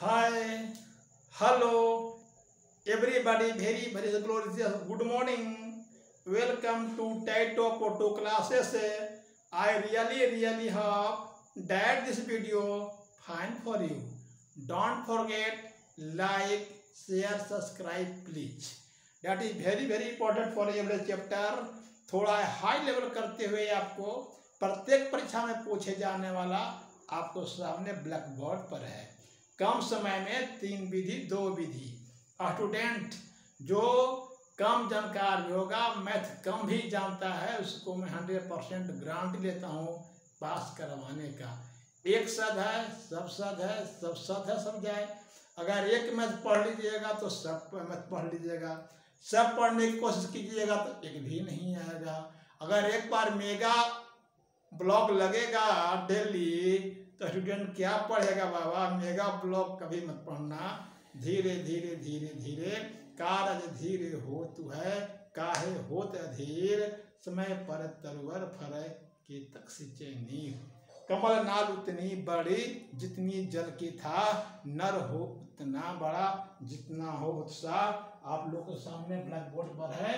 Hi, hello, everybody. Very glorious. Good morning. Welcome to TED Talk Auto classes. I really hope that this video fine for you. Don't forget like, share, subscribe, please. That is very important for every chapter. थोड़ा high level करते हुए आपको प्रत्येक परीक्षा में पूछे जाने वाला आपको सामने ब्लैक बोर्ड पर है। कम समय में 3 विधि 2 विधि। स्टूडेंट जो कम जानकार होगा, मैथ कम भी जानता है, उसको मैं 100% गारंटी लेता हूँ पास करवाने का। एक सद है, सब सद है, सब सद है, सब जाए। अगर एक मैथ पढ़ लीजिएगा तो सब मैथ पढ़ लीजिएगा, सब पढ़ने की कोशिश कीजिएगा तो एक भी नहीं आएगा। अगर एक बार मेगा ब्लॉक लगेगा डेली तो स्टूडेंट क्या पढ़ेगा बाबा। मेगा ब्लॉक कभी मत पढ़ना। धीरे धीरे धीरे धीरे कारज धीरे होत है, काहे होत अधीर, समय पर तरुवर फरै के तक सिंचे नीर। कमल नाल उतनी बड़ी जितनी जल की था, नर हो उतना बड़ा जितना हो उत्साह। आप लोग के सामने ब्लैक बोर्ड पर है।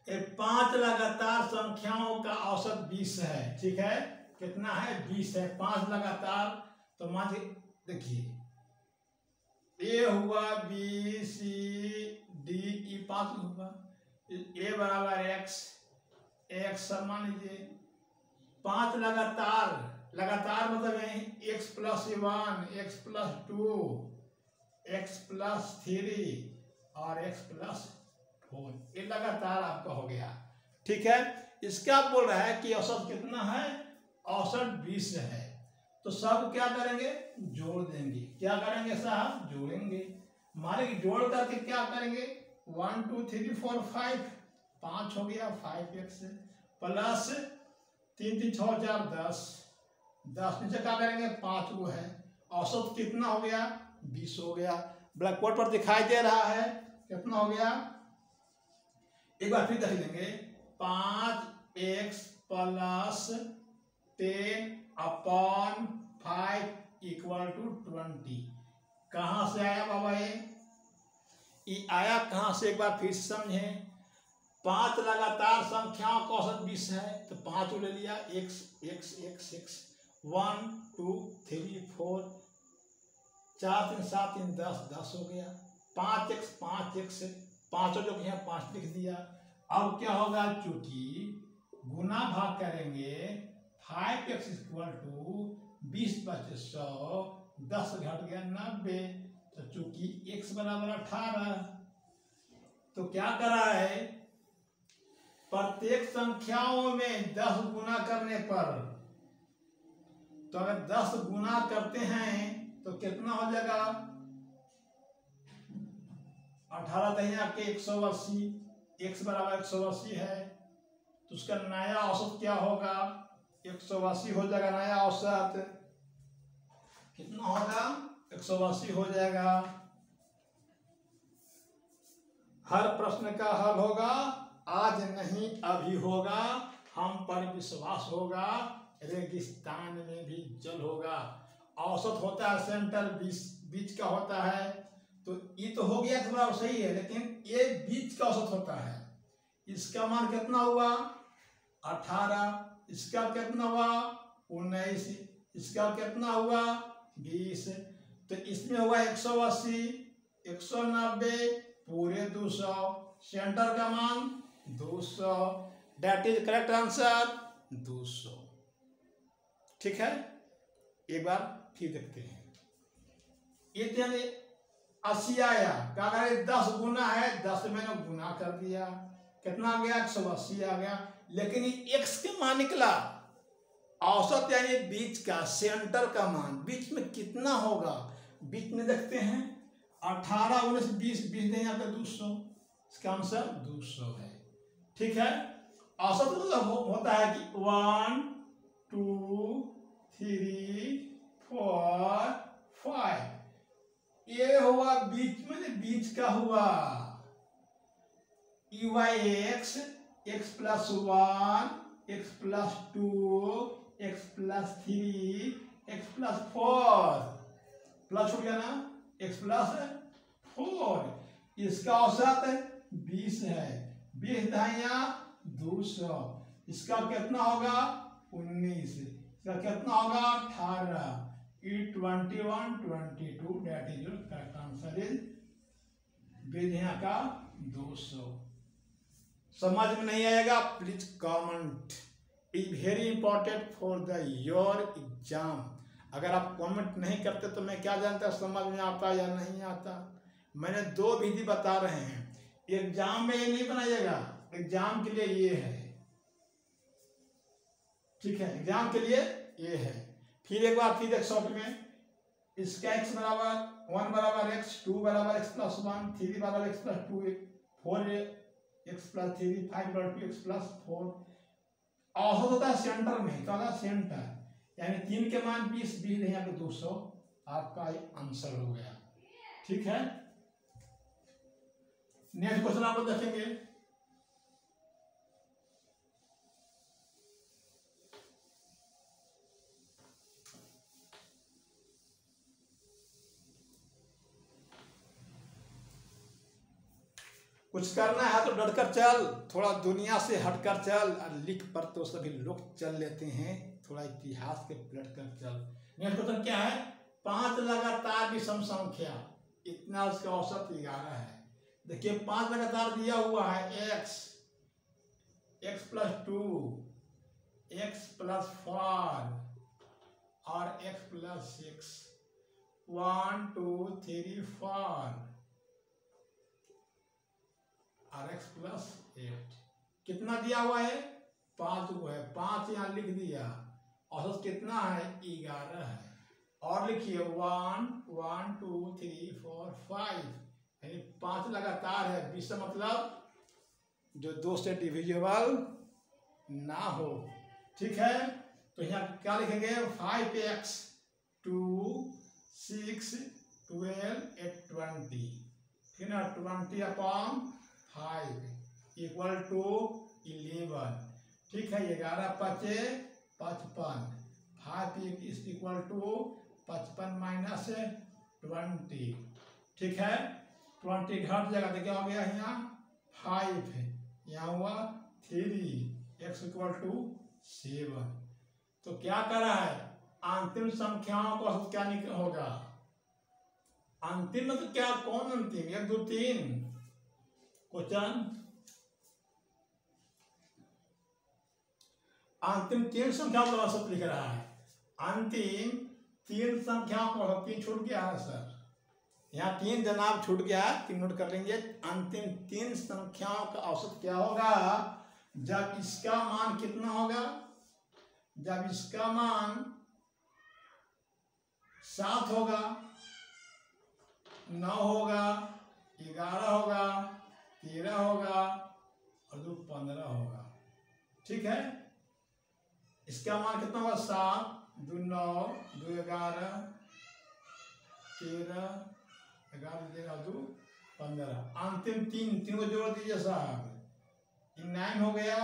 5 लगातार संख्याओं का औसत 20 है। ठीक है, कितना है? 20 है। 5 लगातार तो मान देखिए, ए हुआ, बी सी डी ई 5 हुआ। ए बराबर एक्स, एक्स मान लीजिए 5 लगातार मतलब x plus 1, x plus 2, x plus 3 और एक्स प्लस 4। ये लगातार आपका हो गया। ठीक है, इसका बोल रहा है कि औसत कितना है? औसत 20 है। तो सब क्या करेंगे? जोड़ देंगे। क्या करेंगे साहब? जोड़ेंगे। माने कि जोड़ करके क्या करेंगे? 1 2 3 4 5, 5 हो गया, 5x प्लस 3 3 6 4 10, 10 नीचे क्या करेंगे? 5 वो है। औसत कितना हो गया? 20 हो गया। ब्लैक बोर्ड पर दिखाई दे रहा है कितना हो गया। एक बार फिर देख लेंगे। 5x plus 10 upon 5 equal to 20। कहाँ से आया बाबा ये आया कहाँ से? एक बार फिर समझें। 5 लगातार संख्याओं का औसत 20 है तो 5 ले लिया, x x x x 1 2 3 4 4 3 7 3 10, 10 हो गया। 5x 5 जो यहाँ 5 लिख दिया। अब क्या होगा? चूंकि गुना भाग करेंगे, 5x इक्वल टू 20 बचे 100, 10 घट गया 90। तो चूंकि x बराबर 18, तो क्या करा है? प्रत्येक संख्याओं में 10 गुना करने पर, तो अगर 10 गुना करते हैं तो कितना हो जाएगा? 18 यहाँ के 180, x बराबर 180 है तो उसका नया औसत क्या होगा? 180 हो जाएगा नया औसत। कितना होगा? 180 हो जाएगा। हर प्रश्न का हल होगा, आज नहीं अभी होगा, हम पर विश्वास होगा, रेगिस्तान में भी जल होगा। औसत होता है सेंटर, बीच का होता है। तो ये तो हो गया थोड़ा सही है, लेकिन ये बीच का औसत होता है। इसका मान कितना हुआ? 18। इसका कितना हुआ? 19। इसका कितना हुआ? 20। तो इसमें हुआ 180, 190, पूरे 200। सेंटर का मान 200। That is correct answer 200। ठीक है, एक बार फिर देखते हैं। ये 80 आया, क्या करें? 10 गुना है, 10 मैंने गुना कर दिया, कितना आ गया? 180 आ गया। लेकिन ये x के मान निकला, औसत यानी बीच का, सेंटर का मान बीच में कितना होगा? बीच में देखते हैं। 18 19 20, 20 नहीं आता 200। इसका आंसर 200 है। ठीक है, औसत मतलब होता है कि 1 2 3 4 5। ये हुआ बीच में, बीच का हुआ x x plus 1, x plus 2, x plus 3, x plus 4। Plus छूट गया ना, x प्लस 4, इसका औसत 20 है, 20 दहाइयां 200, इसका कितना होगा 19, इसका कितना होगा 18, ई 21 22, that is your correct answer is विधियां का 200। समझ में नहीं आएगा please comment, is very important for the your exam. अगर आप कमेंट नहीं करते तो मैं क्या जानता समझ में आता या नहीं आता। मैंने 2 विधि बता रहे हैं, एग्जाम में ये नहीं बनाइएगा, एग्जाम के लिए ये है, ठीक है, एग्जाम के लिए ये है। फिर एक बार फिर एक शॉर्ट में, इसका x बराबर 1 बराबर x, 2 बराबर x प्लस 1, 3 बराबर x प्लस 2, 4 x प्लस 3, 5 बराबर 2 x प्लस 4। औसत होता है सेंटर में, क्या होता है सेंटर, यानी 3 के मान 20, 20 यहाँ पे 200, आपका आंसर हो गया। ठीक है, नेक्स्ट क्वेश्चन आप लोग देखेंगे। कुछ करना है तो डरकर चल, थोड़ा दुनिया से हटकर चल, और लिख पर तो सभी लोग चल लेते हैं, थोड़ा इतिहास के पलट कर चल। नेक्स्ट क्वेश्चन क्या है, 5 लगातार विषम संख्या, इतना उसका औसत 11 है। देखिए 5 लगातार दिया हुआ है, x प्लस 2, x प्लस 4 और x प्लस 6, 1 2 3 4 और x प्लस 8। कितना दिया हुआ है 5 को है, 5 यहाँ लिख दिया, औसत कितना है 11 है। और लिखिए 1 1 2 3 4 5, यानी 5 लगातार है, 20 मतलब जो 2 से डिविजिबल ना हो। ठीक है, तो यहाँ क्या लिखेंगे 5x 2 6 12 8 20, फिर ना 20/5 इक्वल टू 11। ठीक है, 11 5 55, 5 इज इक्वल टू 55 माइनस 20। ठीक है, 20 घट जाएगा तो क्या हो गया यहाँ 5, यहाँ हुआ 3, x इक्वल टू 7। तो क्या करा है, अंतिम संख्याओं का औसत क्या निकल होगा, अंतिम में तो क्या कौन अंतिम 1 2 3, क्वेश्चन अंतिम 3 संख्याओं का औसत लिख रहा है, अंतिम 3 संख्याओं का औसत 3 छूट गया है सर, यहाँ 3 जनाब छूट गया, 3 नोट कर लेंगे। अंतिम 3 संख्याओं का औसत क्या होगा, जब इसका मान कितना होगा, जब इसका मान 7 होगा, 9 होगा, 11 होगा, 13 होगा और 2 15 होगा। ठीक है, इसका मान कितना होगा 7 2 9 2 11 13 11 13 2 15, अंतिम 3 को जोड़ दीजिए साहब, 9 हो गया,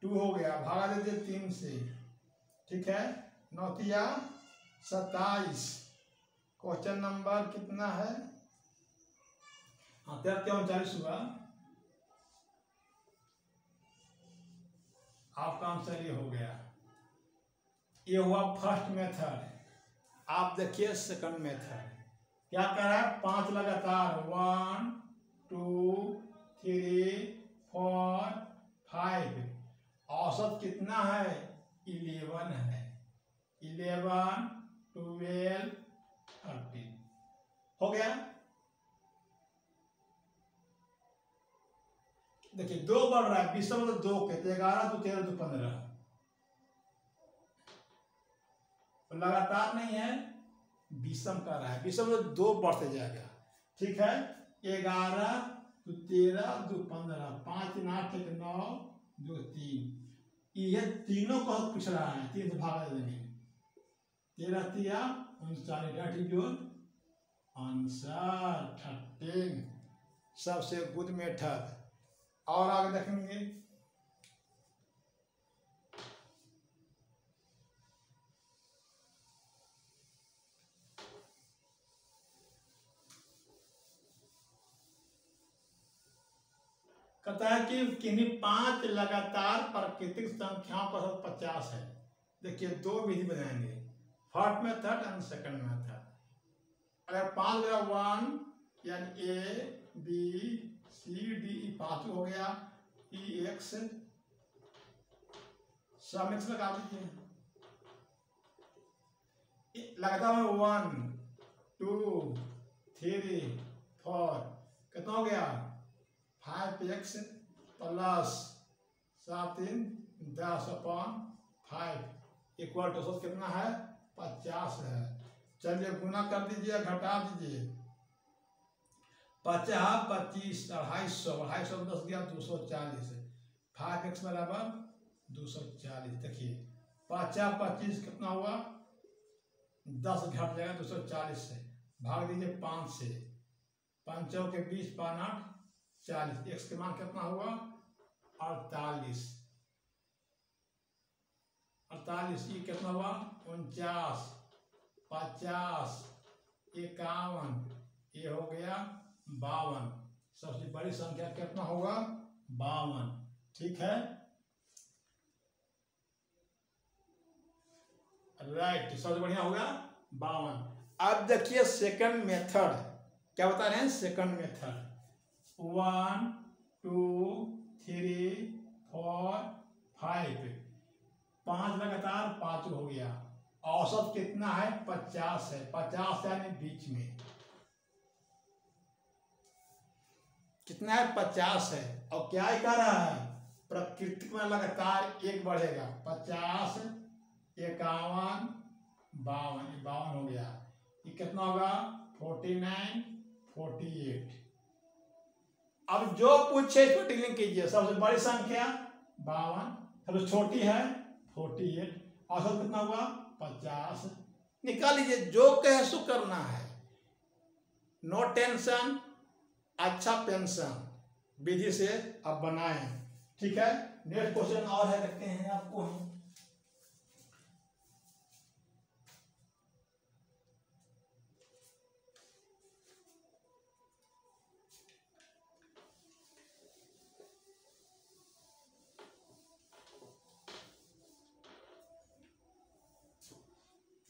2 हो गया, भागा दीजिए 3 से। ठीक है, 9 तिया 27, क्वेश्चन नंबर कितना है, हाँ 39 हुआ, आपका आंसर ये हो गया। ये हुआ फर्स्ट मेथड। आप देखिए सेकंड मेथड क्या कर रहा है, 5 लगातार 1 2 3 4 5, औसत कितना है 11 है, 11 12 13 हो गया। देखिए 2 बढ़ रहा है, 20 मतलब 2 के 11 2 13 2 15, लगातार नहीं है, विषम कर रहा है, विषम मतलब 2 बढ़ते जाएगा। ठीक है, 11 2 13 2 15, 5 8 1 9 2 3, ये तीनों को पूछ रहा है, 3 से भाग देंगे, 13 तिया 39, दैट इज योर आंसर 13, सबसे गुड मेथड। और आगे देखेंगे, कहता है कि किन्हीं 5 लगातार प्राकृतिक संख्याओं का औसत 50 है। देखिए 2 विधि बनाएंगे, first method and second method. अगर 5 लगा 1 यानी ए बी सी डी 5 हो गया, ई एक्स सब एक्स लगा दीजिए, लगातार 1 2 3 4 कितना हो गया 5x प्लस 7 10/5 इक्वल टू कितना है 50 है। चलिए गुना कर दीजिए, घटा दीजिए, 50 25 250 250 10 गया 240, 5x बराबर 240। देखिए 50 25 कितना हुआ 10 घट जाएगा 240 से, भाग दीजिए 5 से, 5 के 20 5 8 40, x के मान कितना हुआ 48, ये कितना हुआ 49 50 51, ये हो गया 52। सबसे बड़ी संख्या कितना होगा 52। ठीक है, राइट, सबसे बढ़िया होगा 52। अब देखिए सेकंड मेथड क्या बता रहे हैं, सेकंड मेथड 1 2 3 4 5 5 लगातार 5 हो गया, औसत कितना है 50 है, 50 यानी बीच में कितना है 50 है। और क्या ही कह रहा है प्रकृति में लगातार 1 बढ़ेगा, 50 51 52 हो गया, ये कितना होगा 49 48। अब जो पूछे इसको टिकलिंग कीजिए, सबसे बड़ी संख्या 52, सबसे छोटी है 48, औसत कितना हुआ 50, निकाल लीजिए, जो कहे सो करना है, नो टेंशन, अच्छा पेंशन विधि से अब बनाएं। ठीक है, नेक्स्ट क्वेश्चन और है, देखते हैं आपको हम।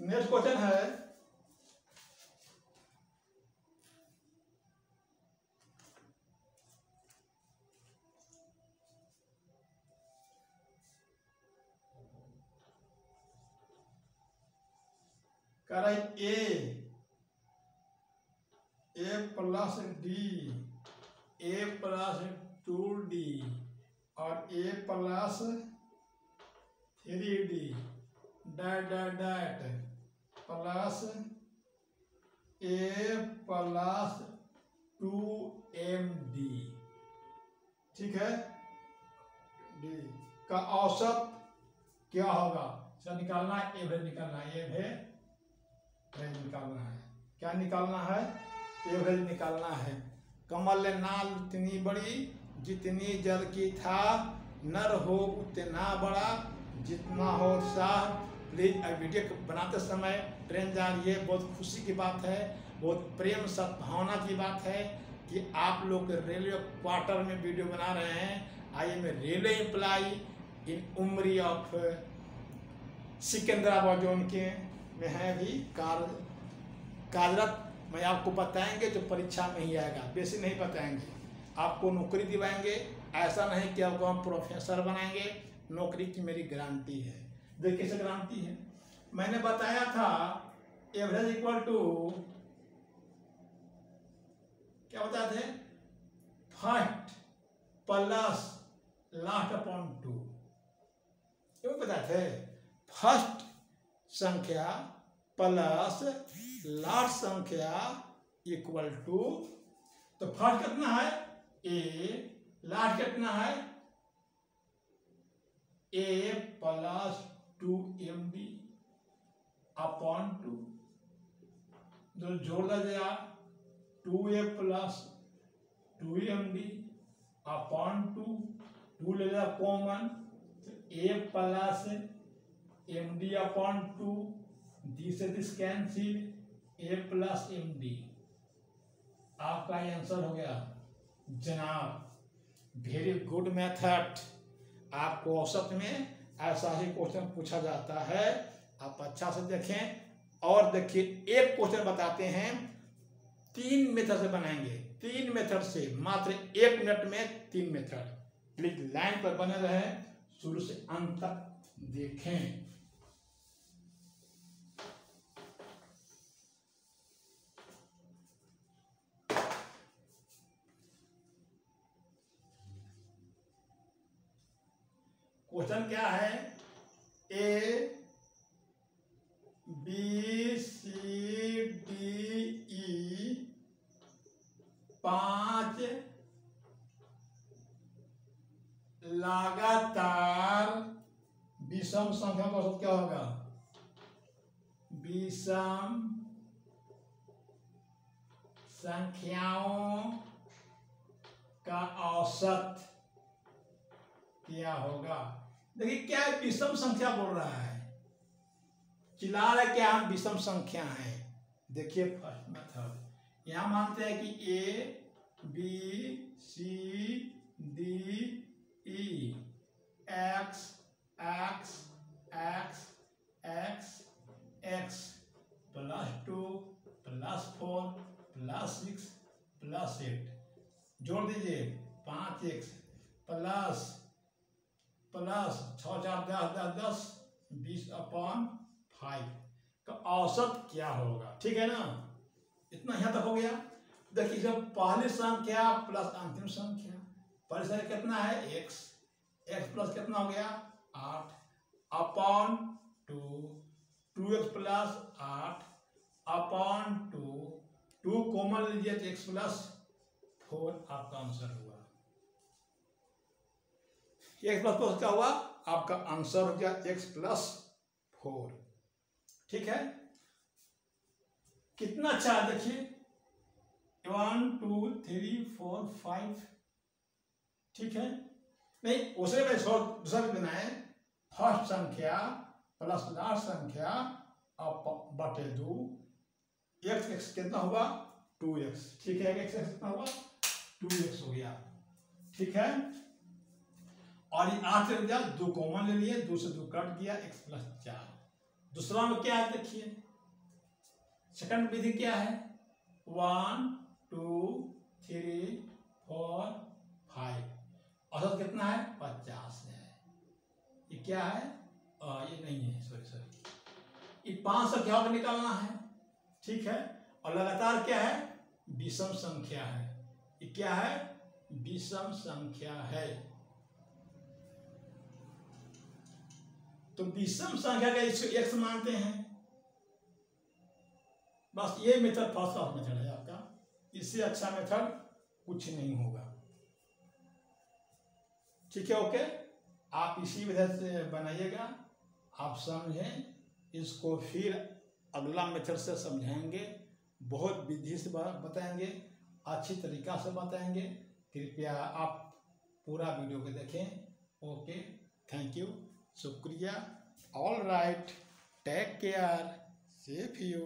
नेक्स्ट क्वेश्चन है कह रहा है A plus D, A plus 2d और A plus 3d that plus A plus 2md। ठीक है, डी का औसत क्या होगा, इसका निकालना है, एवरेज निकालना है, एवरेज निकालना है। क्या निकालना है, एवरेज निकालना है। कमल नाल इतनी बड़ी जितनी जल की था, नर हो उतना बड़ा जितना हो उत्साह। प्लीज वीडियो बनाते समय ट्रेन जा रही है, बहुत खुशी की बात है, बहुत प्रेम सद्भावना की बात है कि आप लोग रेलवे क्वार्टर में वीडियो बना रहे हैं। I am railway employee in Umri of Secunderabad zone के में है भी कार्यरत। मैं आपको बताएंगे जो परीक्षा में ही आएगा, वैसे नहीं बताएंगे, आपको नौकरी दिलाएंगे। ऐसा नहीं कि आपको हम प्रोफेसर बनाएंगे, नौकरी की मेरी गारंटी है। देखिए कैसे गारंटी है, मैंने बताया था एवरेज इक्वल टू क्या बताए थे, फर्स्ट प्लस लास्ट अपॉन 2, ये बताए थे, फर्स्ट संख्या प्लस लास्ट संख्या इक्वल टू, तो फर्स्ट कितना है ए, लास्ट कितना है ए प्लस 2md अपॉन 2, जो जोड़ दिया 2a प्लस 2md अपॉन 2 ले लिया कॉमन, तो a plus md upon 2, this cancel, a plus md। आपका आंसर हो गया जनाब। Very good method. आपको औसत में ऐसा ही क्वेश्चन पूछा जाता है, आप अच्छा से देखें। और देखिए एक क्वेश्चन बताते हैं, 3 मेथड से बनाएंगे, 3 मेथड से, मात्र 1 मिनट में 3 मेथड। प्लीज लाइन पर बने रहे, शुरू से अंत तक देखें। क्वेश्चन क्या है, ए बी सी डी ई 5 लगातार विषम संख्या का औसत क्या होगा? विषम संख्याओं का औसत क्या होगा? देखिए क्या विषम संख्या बोल रहा है, चिल्ला रहा है क्या हम विषम संख्या है। देखिए फर्स्ट मेथड, यहां मानते हैं कि A B C D E X X X X X +2 +4 +6 +8, जोड़ दीजिए 5x प्लस 6 4 10 10 20/5 का औसत क्या होगा? ठीक है ना, इतना यहाँ तक हो गया। देखिए जब पहली संख्या प्लस अंतिम संख्या, पहली संख्या कितना है x, x प्लस कितना हो गया 8/2, 2x प्लस 8/2, 2 कॉमन लीजिए तो x प्लस 4 आपका आंसर हुआ। x प्लस क्या हुआ? आपका आंसर हो गया x प्लस 4। ठीक है, कितना अच्छा है देखिए, 1 2 3 4 5। ठीक है, नहीं उसे में दूसरा भी बनाए, फर्स्ट संख्या प्लस लास्ट संख्या बटे 2, x कितना हुआ 2x। ठीक है, x कितना हुआ 2x हो गया। ठीक है, और ये 8 से गया 2 कॉमन ले लिए, 2 से 2 कट गया, x प्लस 4। दूसरा में क्या है देखिए, सेकंड विधि क्या है, 1 2 3 4 5, औसत कितना है 50 है। ये क्या है, ये नहीं है, सॉरी, ये 5 संख्याओं को निकालना है। ठीक है, और लगातार क्या है विषम संख्या है। ये क्या है विषम संख्या है। तो विषम संख्या का x मानते हैं, बस ये मेथड फर्स्ट क्लास मेथड है आपका, इससे अच्छा मेथड कुछ नहीं होगा। ठीक है, ओके, आप इसी वजह से बनाइएगा, आप समझें, इसको फिर अगला मेथड से समझाएंगे, बहुत विधि से बताएंगे, अच्छी तरीका से बताएंगे। कृपया आप पूरा वीडियो को देखें। ओके, थैंक यू, शुक्रिया। All right, take care, safe you.